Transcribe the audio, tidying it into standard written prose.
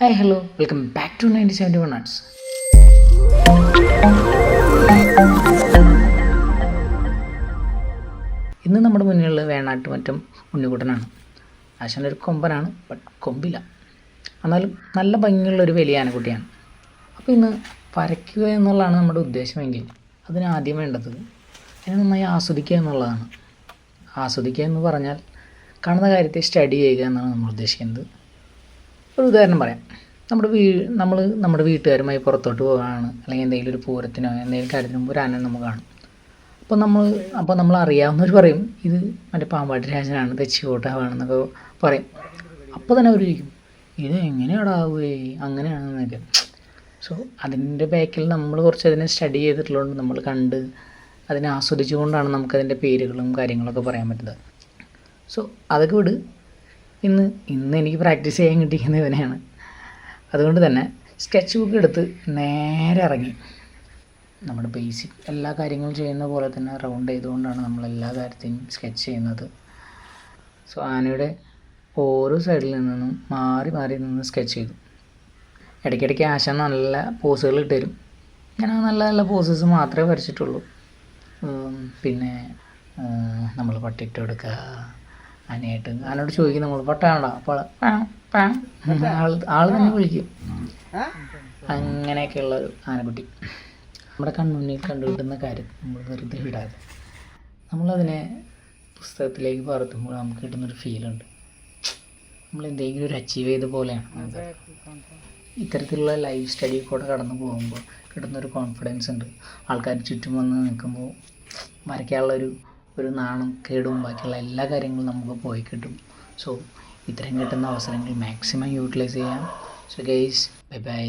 Hi hello welcome back to 9071 arts. ഇന്ന് നമ്മുടെ മുന്നിലുള്ള വേണാട്ടുമറ്റം ഉണ്ണിക്കുട്ടനാണ്. ആശാനൊരു കൊമ്പനാണ്, ബട്ട് കൊമ്പില്ല. എന്നാലും നല്ല ഭംഗിയുള്ളൊരു വലിയ ആനക്കുട്ടിയാണ്. അപ്പോൾ ഇന്ന് വരയ്ക്കുക എന്നുള്ളതാണ് നമ്മുടെ ഉദ്ദേശമെങ്കിൽ അതിന് ആദ്യം വേണ്ടത് അതിനെ നന്നായി ആസ്വദിക്കുക എന്നുള്ളതാണ്. ആസ്വദിക്കുക എന്ന് പറഞ്ഞാൽ കാണുന്ന കാര്യത്തെ സ്റ്റഡി ചെയ്യുക എന്നാണ് നമ്മൾ ഉദ്ദേശിക്കുന്നത്. ഒരു ഉദാഹരണം പറയാം. നമ്മുടെ വീട്ടുകാരുമായി പുറത്തോട്ട് പോവുകയാണ്, അല്ലെങ്കിൽ എന്തെങ്കിലും ഒരു പൂരത്തിനോ എന്തെങ്കിലും കാര്യത്തിന് മുമ്പ് ഒരു ആന നമുക്ക് കാണും. അപ്പോൾ നമ്മൾ അറിയാവുന്നവർ പറയും ഇത് മറ്റേ പാമ്പാട്ടി രാജനാണ്, തെച്ചിക്കോട്ടാവാണെന്നൊക്കെ പറയും. അപ്പോൾ തന്നെ അവർ ചോദിക്കും ഇത് എങ്ങനെയാടാവുകയെ അങ്ങനെയാണെന്നൊക്കെ. സോ അതിൻ്റെ ബാക്കിൽ നമ്മൾ കുറച്ച് അതിനെ സ്റ്റഡി ചെയ്തിട്ടുള്ളതുകൊണ്ട് നമ്മൾ കണ്ട് അതിനെ ആസ്വദിച്ചുകൊണ്ടാണ് നമുക്കതിൻ്റെ പേരുകളും കാര്യങ്ങളൊക്കെ പറയാൻ പറ്റുന്നത്. സോ അതൊക്കെ വിട്. ഇന്ന് എനിക്ക് പ്രാക്ടീസ് ചെയ്യാൻ കിട്ടിയിരിക്കുന്നത് ഇവനെയാണ്. അതുകൊണ്ട് തന്നെ സ്കെച്ച് ബുക്ക് എടുത്ത് നേരെ ഇറങ്ങി നമ്മുടെ ബേസിക് എല്ലാ കാര്യങ്ങളും ചെയ്യുന്ന പോലെ തന്നെ റൗണ്ട് ചെയ്തുകൊണ്ടാണ് നമ്മളെല്ലാ കാര്യത്തെയും സ്കെച്ച് ചെയ്യുന്നത്. സോ ആനയുടെ ഓരോ സൈഡിൽ നിന്നും മാറി മാറി നിന്ന് സ്കെച്ച് ചെയ്തു. ഇടയ്ക്കിടയ്ക്ക് ആശാൻ നല്ല പോസുകൾ ഇട്ട് തരും. ഞാൻ നല്ല നല്ല പോസസ് മാത്രമേ വരച്ചിട്ടുള്ളൂ. പിന്നെ നമ്മൾ പട്ടിട്ട് കൊടുക്കുക, ആനയോട് ചോദിക്കും നമ്മൾ പട്ടാണോ, അപ്പോൾ ആൾ തന്നെ വിളിക്കും. അങ്ങനെയൊക്കെയുള്ളൊരു ആനക്കുട്ടി. നമ്മുടെ കൺമുന്നിൽ കണ്ടുകിട്ടുന്ന കാര്യം നമ്മൾ വെറുതെ വിടാതെ നമ്മളതിനെ പുസ്തകത്തിലേക്ക് പകർത്തുമ്പോൾ നമുക്ക് കിട്ടുന്നൊരു ഫീലുണ്ട്. നമ്മൾ എന്തെങ്കിലും ഒരു അച്ചീവ് ചെയ്ത പോലെയാണ്. ഇത്തരത്തിലുള്ള ലൈഫ് സ്റ്റഡി കൂടെ കടന്നു പോകുമ്പോൾ കിട്ടുന്നൊരു കോൺഫിഡൻസ് ഉണ്ട്. ആൾക്കാർ ചുറ്റും വന്ന് നിൽക്കുമ്പോൾ വരയ്ക്കാനുള്ളൊരു നാണം കേടും ബാക്കിയുള്ള എല്ലാ കാര്യങ്ങളും നമുക്ക് പോയി കിട്ടും. സോ ഇത്രയും കിട്ടുന്ന അവസരങ്ങൾ മാക്സിമം യൂട്ടിലൈസ് ചെയ്യാം. So guys, bye bye.